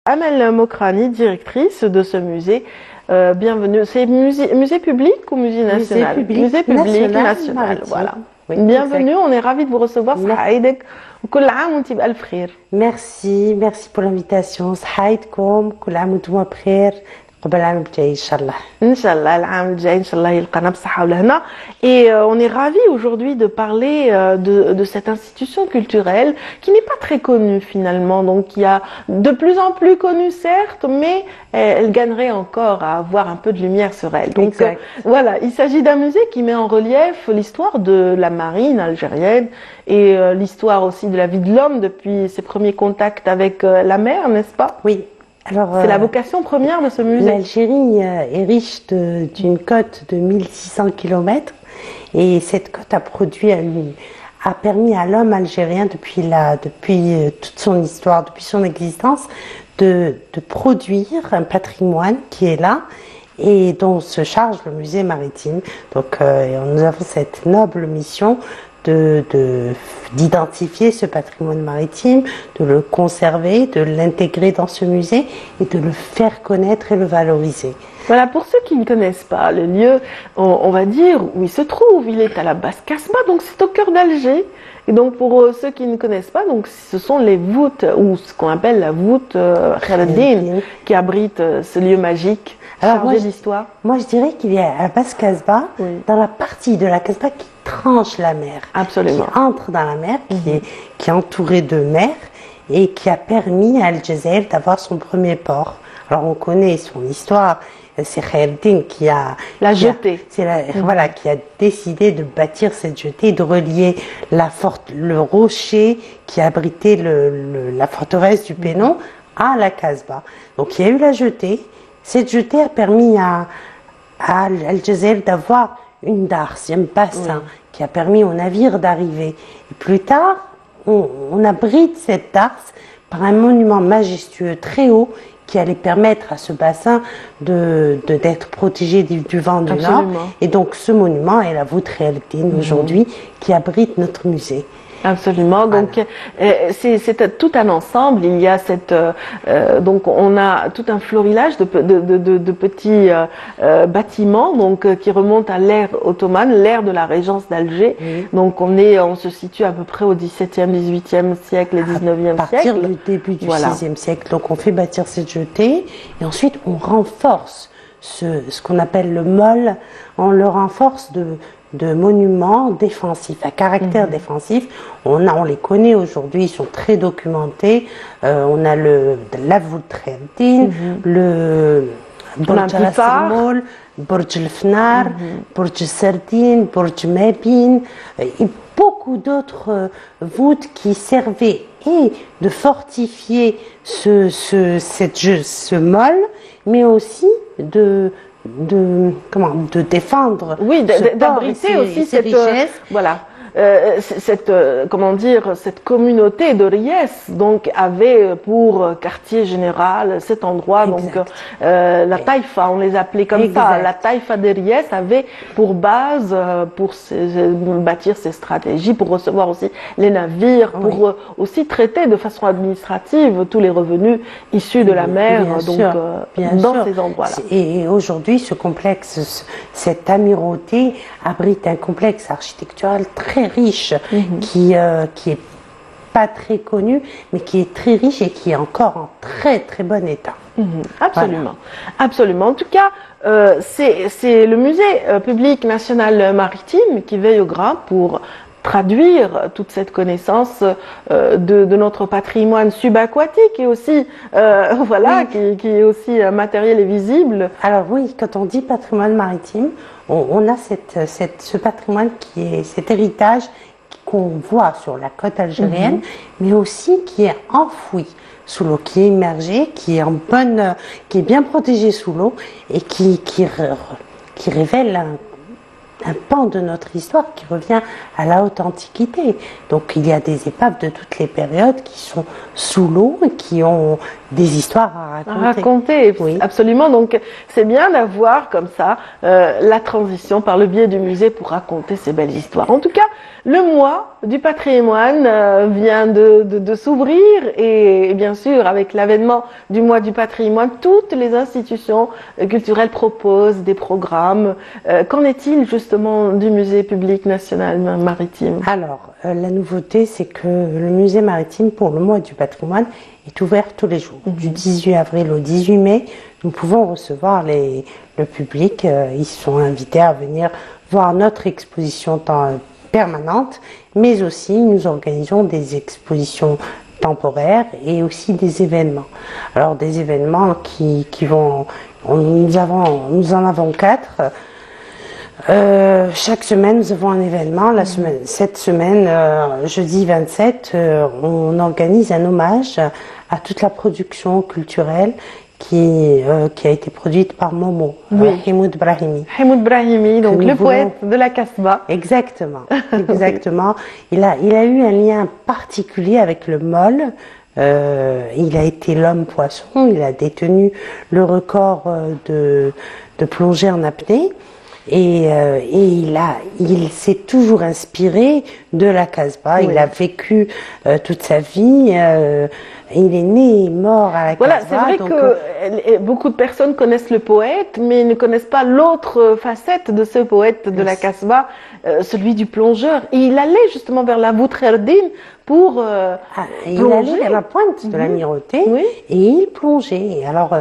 Amel Mokrani, directrice de ce musée. Bienvenue. C'est musée public ou musée national? Musée public national. Voilà. Oui, Bienvenue, on est ravis de vous recevoir. Merci pour l'invitation. صحايدكم كل عام وانتم بخير قبل العام الجاي إن شاء الله. Inch'Allah, العام الجاي إن شاء الله يلقانا بصحة ولهنا. Et on est ravis aujourd'hui de parler de cette institution culturelle qui n'est pas très connue finalement, donc qui a de plus en plus connue certes, mais elle gagnerait encore à avoir un peu de lumière sur elle. Donc voilà, il s'agit d'un musée qui met en relief l'histoire de la marine algérienne et l'histoire aussi de la vie de l'homme depuis ses premiers contacts avec la mer, n'est-ce pas? Oui. C'est la vocation première de ce musée. L'Algérie est riche d'une côte de 1600 km et cette côte a permis à l'homme algérien depuis toute son histoire, depuis son existence, de produire un patrimoine qui est là et dont se charge le musée maritime. Donc nous avons cette noble mission d'identifier ce patrimoine maritime, de le conserver, de l'intégrer dans ce musée et de le faire connaître et le valoriser. Voilà, pour ceux qui ne connaissent pas le lieu, on va dire où il se trouve. Il est à la Basse Casbah, donc c'est au cœur d'Alger. Et donc pour ceux qui ne connaissent pas, donc ce sont les voûtes, ou ce qu'on appelle la voûte Khaireddine, qui abrite ce lieu magique, chargé d'histoire. Moi je dirais qu'il y a à Basse Casbah, dans la partie de la Casbah qui tranche la mer, absolument, qui entre dans la mer, qui est entourée de mer et qui a permis à Al-Jazair d'avoir son premier port. Alors on connaît son histoire, c'est Khaireddine qui a décidé de bâtir cette jetée, de relier le rocher qui abritait la forteresse du Pénon à la Casbah. Donc il y a eu la jetée. Cette jetée a permis à Al-Jazair d'avoir une darse, un bassin qui a permis aux navires d'arriver. Et plus tard, on abrite cette darse par un monument majestueux très haut qui allait permettre à ce bassin d'être protégé du vent du Nord. Et donc ce monument est la voûte Khaireddine aujourd'hui qui abrite notre musée. Absolument. Donc c'est tout un ensemble. Il y a donc on a tout un florilège de petits bâtiments donc qui remontent à l'ère ottomane, l'ère de la régence d'Alger. Donc on se situe à peu près au XVIIe, XVIIIe siècle et XIXe siècle. À partir du début du VIe siècle. Donc on fait bâtir cette jetée et ensuite on renforce ce qu'on appelle le mol. On le renforce de monuments défensifs, à caractère défensif. On les connaît aujourd'hui, ils sont très documentés. On a la voûte Khaireddine, le Burj Al Asmol, Burj Al Fnar, Burj Sardine, Burj Mabin, et beaucoup d'autres voûtes qui servaient et de fortifier ce mol, mais aussi de défendre, d'abriter aussi cette richesse, cette communauté de Ries donc avait pour quartier général cet endroit. Donc la Taïfa, on les appelait comme ça, la Taïfa de Ries avait pour base pour bâtir ses stratégies, pour recevoir aussi les navires, pour aussi traiter de façon administrative tous les revenus issus de la mer, dans ces endroits-là. Et aujourd'hui, ce complexe, cette amirauté abrite un complexe architectural très riche, qui est pas très connu, mais qui est très riche et qui est encore en très très bon état. Absolument, absolument. En tout cas, c'est le musée public national maritime qui veille au grain pour traduire toute cette connaissance de notre patrimoine subaquatique et aussi qui est aussi matériel et visible. Alors oui, quand on dit patrimoine maritime, on a ce patrimoine qui est cet héritage qu'on voit sur la côte algérienne, mais aussi qui est enfoui sous l'eau, qui est immergé, qui est bien protégé sous l'eau et qui révèle un pan de notre histoire qui revient à la haute antiquité. Donc il y a des épaves de toutes les périodes qui sont sous l'eau et qui ont des histoires à raconter. Absolument. Donc c'est bien d'avoir comme ça la transition par le biais du musée pour raconter ces belles histoires. En tout cas, Le mois du patrimoine vient de s'ouvrir et bien sûr, avec l'avènement du mois du patrimoine, toutes les institutions culturelles proposent des programmes. Qu'en est-il justement du musée public national maritime? Alors, la nouveauté, c'est que le musée maritime, pour le mois du patrimoine, est ouvert tous les jours. Du 18 avril au 18 mai, nous pouvons recevoir le public. Ils sont invités à venir voir notre exposition permanente, mais aussi nous organisons des expositions temporaires et aussi des événements. Alors des événements qui vont, nous en avons 4. Chaque semaine, nous avons un événement. Cette semaine, jeudi 27, on organise un hommage à toute la production culturelle qui a été produite par Momo, Hamoud Brahimi. Hamoud Brahimi, donc le poète de la Casbah. Exactement, exactement. Il a eu un lien particulier avec le Mol. Il a été l'homme poisson. Il a détenu le record de plongée en apnée. Et il s'est toujours inspiré de la Casbah. Oui. Il a vécu toute sa vie. Il est né et mort à la Casbah. Voilà, c'est vrai que beaucoup de personnes connaissent le poète, mais ne connaissent pas l'autre facette de ce poète de la Casbah, celui du plongeur. Et il allait justement vers la Bouterdine pour il allait à la pointe de l'amirauté et il plongeait. Et alors,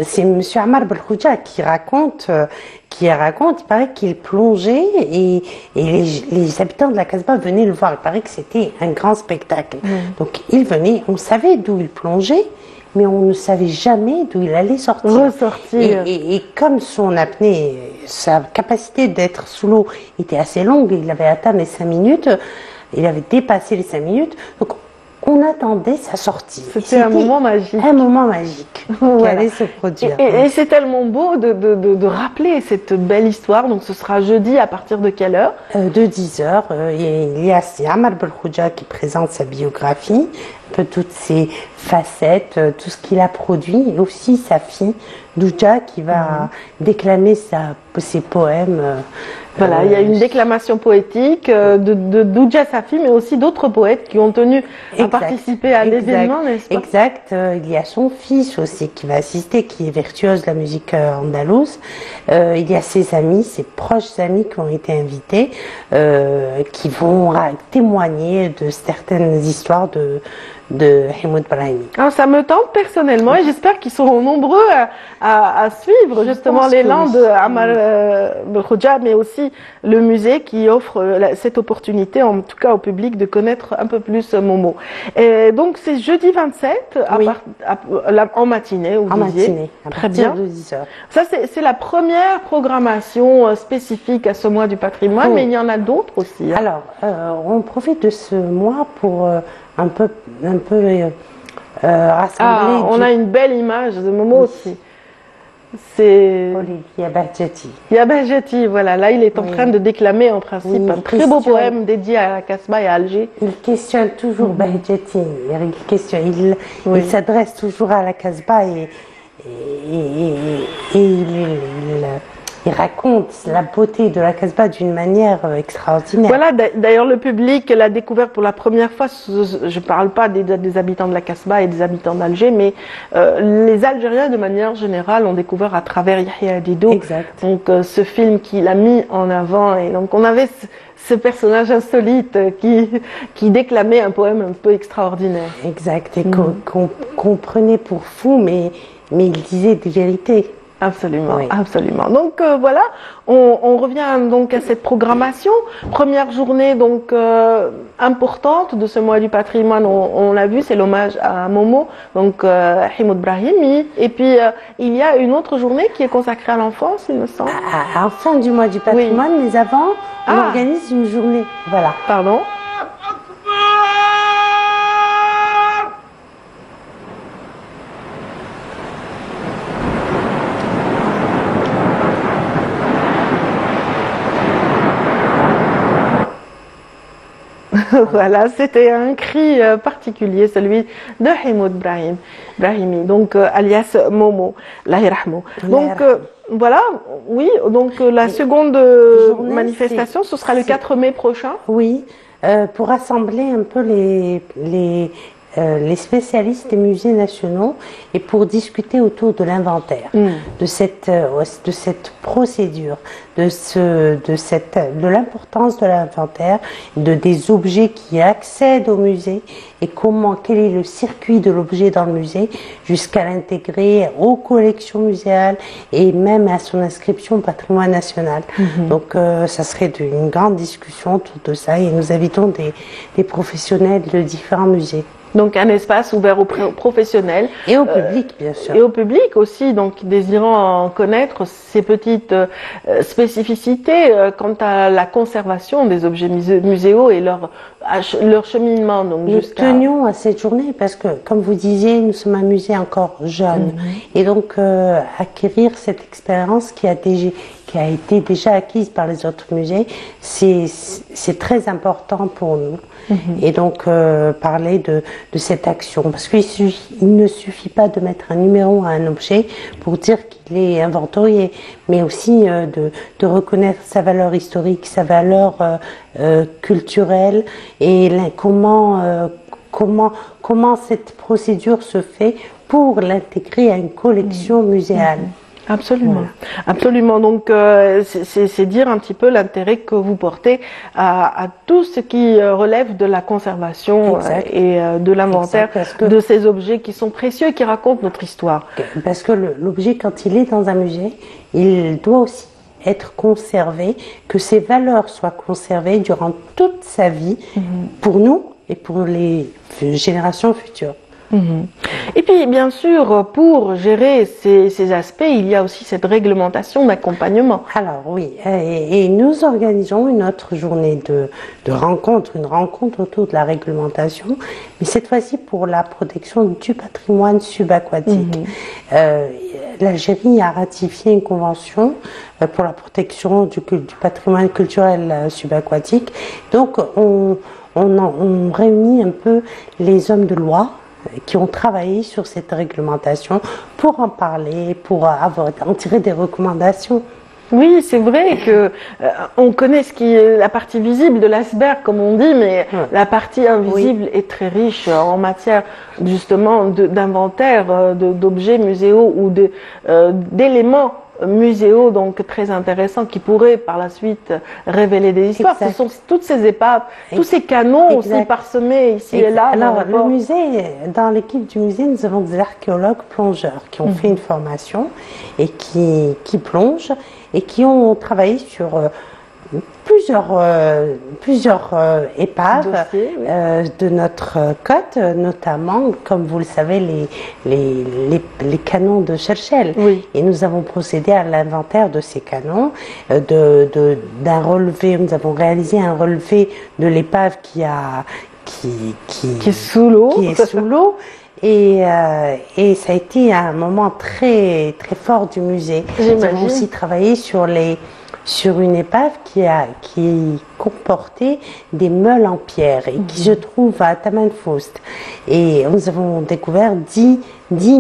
c'est M. Ammar Belkhouja qui raconte, il paraît qu'il plongeait et les habitants de la Casbah venaient le voir. Il paraît que c'était un grand spectacle. Donc, il venait, on savait d'où il plongeait, mais on ne savait jamais d'où il allait sortir. Ressortir. Et comme son apnée, sa capacité d'être sous l'eau était assez longue, il avait atteint les 5 minutes, il avait dépassé les 5 minutes, donc on attendait sa sortie. C'était un moment magique. Un moment magique qui allait se produire. Et c'est tellement beau de rappeler cette belle histoire. Donc ce sera jeudi à partir de quelle heure? De 10h. Il y a Ammar Belkhouja qui présente sa biographie, un peu toutes ses facettes, tout ce qu'il a produit, et aussi sa fille, Douja, qui va déclamer ses poèmes. Voilà, il y a une déclamation poétique de Douja Safi, mais aussi d'autres poètes qui ont tenu à participer à l'événement, n'est-ce pas? Exact. Il y a son fils aussi qui va assister, qui est virtuose de la musique andalouse. Il y a ses amis, ses proches amis qui ont été invités, qui vont témoigner de certaines histoires de Hamoud Brahimi. Alors, ça me tente personnellement et j'espère qu'ils seront nombreux à suivre justement l'élan de Ammar Belkhouja, mais aussi le musée qui offre cette opportunité, en tout cas au public, de connaître un peu plus Momo. Et donc c'est jeudi 27 en matinée, vous disiez. Matinée, à partir de 10h. Ça c'est la première programmation spécifique à ce mois du patrimoine, mais il y en a d'autres aussi. Hein. Alors, on profite de ce mois pour un peu rassembler. On a une belle image de Momo aussi. C'est Yabahjati, voilà. Là, il est en train de déclamer en principe un très beau poème dédié à la Casbah et à Alger. Il questionne toujours Bahjati. Il s'adresse toujours à la Casbah et il raconte la beauté de la Casbah d'une manière extraordinaire. Voilà, d'ailleurs le public l'a découvert pour la première fois. Je ne parle pas des habitants de la Casbah et des habitants d'Alger, mais les Algériens de manière générale ont découvert à travers Yahya Hadidou. Exact. Donc ce film qu'il a mis en avant, et donc on avait ce personnage insolite qui déclamait un poème un peu extraordinaire. Exact, et qu'on prenait pour fou, mais il disait des vérités. Absolument, absolument. Donc voilà, on revient donc à cette programmation. Première journée donc importante de ce mois du patrimoine, on l'a vu, c'est l'hommage à Momo, donc Hamoud Brahimi. Et puis il y a une autre journée qui est consacrée à l'enfance, il me semble. À la fin du mois du patrimoine, mais avant, on organise une journée. Voilà. Pardon. Voilà, c'était un cri particulier, celui de Hamoud Brahimi, donc alias Momo, Allah yarhamou. Donc voilà, oui, donc la seconde manifestation, ce sera le 4 mai prochain. Oui, pour rassembler un peu les spécialistes des musées nationaux et pour discuter autour de l'inventaire, de cette procédure, de l'importance de l'inventaire, des objets qui accèdent au musée et quel est le circuit de l'objet dans le musée jusqu'à l'intégrer aux collections muséales et même à son inscription au patrimoine national. Donc ça serait une grande discussion autour de ça et nous invitons des professionnels de différents musées. Donc un espace ouvert aux professionnels. Et au public, bien sûr. Et au public aussi, donc désirant en connaître ces petites spécificités quant à la conservation des objets muséaux et leur cheminement. Donc nous tenions à cette journée parce que, comme vous disiez, nous sommes un musée encore jeune. Et donc, acquérir cette expérience qui a été déjà acquise par les autres musées, c'est très important pour nous. Et donc, parler de cette action, parce qu'il ne suffit pas de mettre un numéro à un objet pour dire qu'il est inventorié, mais aussi de reconnaître sa valeur historique, sa valeur culturelle et comment cette procédure se fait pour l'intégrer à une collection muséale. Absolument, voilà. Absolument. Donc c'est dire un petit peu l'intérêt que vous portez à tout ce qui relève de la conservation et de l'inventaire de ces objets qui sont précieux et qui racontent notre histoire. Parce que l'objet, quand il est dans un musée, il doit aussi être conservé, que ses valeurs soient conservées durant toute sa vie pour nous et pour les générations futures. Et puis, bien sûr, pour gérer ces aspects, il y a aussi cette réglementation d'accompagnement. Alors oui, et nous organisons une autre journée de rencontre, une rencontre autour de la réglementation, mais cette fois-ci pour la protection du patrimoine subaquatique. L'Algérie a ratifié une convention pour la protection du patrimoine culturel subaquatique. Donc, on réunit un peu les hommes de loi qui ont travaillé sur cette réglementation pour en parler, pour en tirer des recommandations. Oui, c'est vrai que on connaît ce qui est la partie visible de l'iceberg, comme on dit, mais la partie invisible est très riche en matière justement d'inventaire, d'objets muséaux ou d'éléments muséaux, donc très intéressants, qui pourraient par la suite révéler des histoires. Ce sont toutes ces épaves, tous ces canons aussi parsemés ici et là. Alors, le musée, dans l'équipe du musée, nous avons des archéologues plongeurs qui ont fait une formation et qui plongent et qui ont travaillé sur plusieurs épaves de notre côte, notamment, comme vous le savez, les canons de Cherchel. Et nous avons procédé à l'inventaire de ces canons, d'un relevé. Nous avons réalisé un relevé de l'épave qui est sous l'eau. Et ça a été un moment très très fort du musée. Nous avons aussi travaillé sur une épave qui comportait des meules en pierre et qui se trouve à Tamanfoust. Et nous avons découvert 10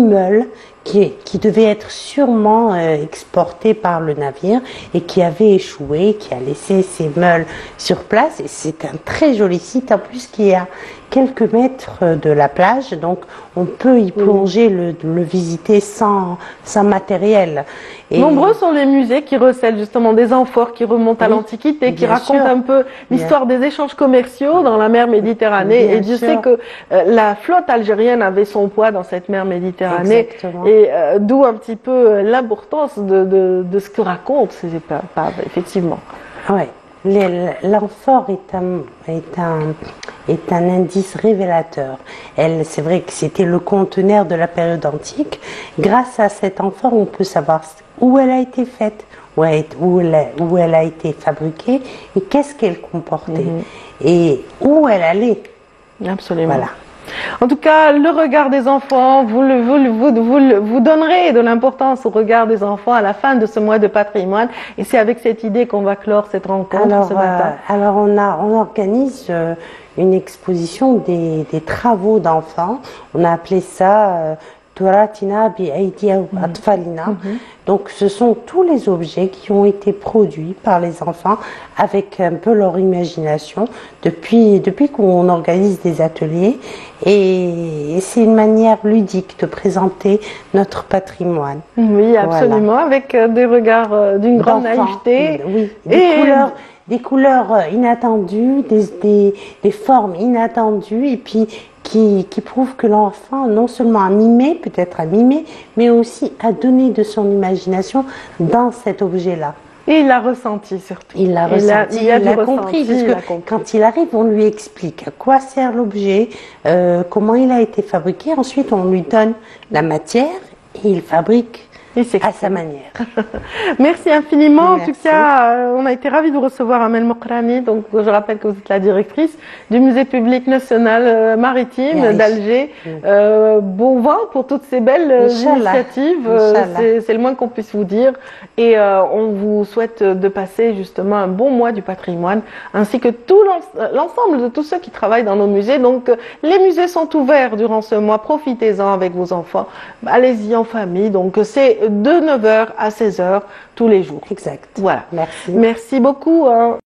meules qui devaient être sûrement exportées par le navire et qui avaient échoué, qui a laissé ces meules sur place. Et c'est un très joli site en plus qui est à quelques mètres de la plage, donc on peut y plonger, le visiter sans matériel. Et nombreux sont les musées qui recèlent justement des amphores qui remontent à l'Antiquité, qui racontent un peu l'histoire des échanges commerciaux dans la mer Méditerranée. Et Dieu sait que la flotte algérienne avait son poids dans cette mer Méditerranée. Et d'où un petit peu l'importance de ce que racontent ces épaves, effectivement. Ouais. L'amphore est un indice révélateur. C'est vrai que c'était le conteneur de la période antique. Grâce à cet amphore, on peut savoir où elle a été faite, où elle a été fabriquée et qu'est-ce qu'elle comportait et où elle allait. Absolument. Voilà. En tout cas, le regard des enfants, vous donnerez de l'importance au regard des enfants à la fin de ce mois de patrimoine. Et c'est avec cette idée qu'on va clore cette rencontre ce matin. Alors on organise une exposition des travaux d'enfants. On a appelé ça Turatina bi Aidi Atfalina. Donc ce sont tous les objets qui ont été produits par les enfants avec un peu leur imagination depuis qu'on organise des ateliers, et c'est une manière ludique de présenter notre patrimoine. Oui, absolument, voilà. Avec des regards d'une grande naïveté. Oui, des couleurs inattendues, des formes inattendues, et puis qui prouvent que l'enfant non seulement a mimé, peut-être a mimé, mais aussi a donné de son imagination dans cet objet-là. Et il l'a ressenti surtout. Il l'a ressenti, il l'a compris, parce que quand il arrive, on lui explique à quoi sert l'objet, comment il a été fabriqué. Ensuite, on lui donne la matière et il fabrique à sa manière. Merci infiniment. Merci. En tout cas, on a été ravis de vous recevoir Amel Mokrani. Donc, je rappelle que vous êtes la directrice du Musée public national maritime d'Alger. Bon vent pour toutes ces belles initiatives. C'est le moins qu'on puisse vous dire. Et on vous souhaite de passer justement un bon mois du patrimoine, ainsi que tout l'ensemble de tous ceux qui travaillent dans nos musées. Donc, les musées sont ouverts durant ce mois. Profitez-en avec vos enfants. Allez-y en famille. Donc, c'est de 9h à 16h tous les jours. Exact. Voilà. Merci. Merci beaucoup.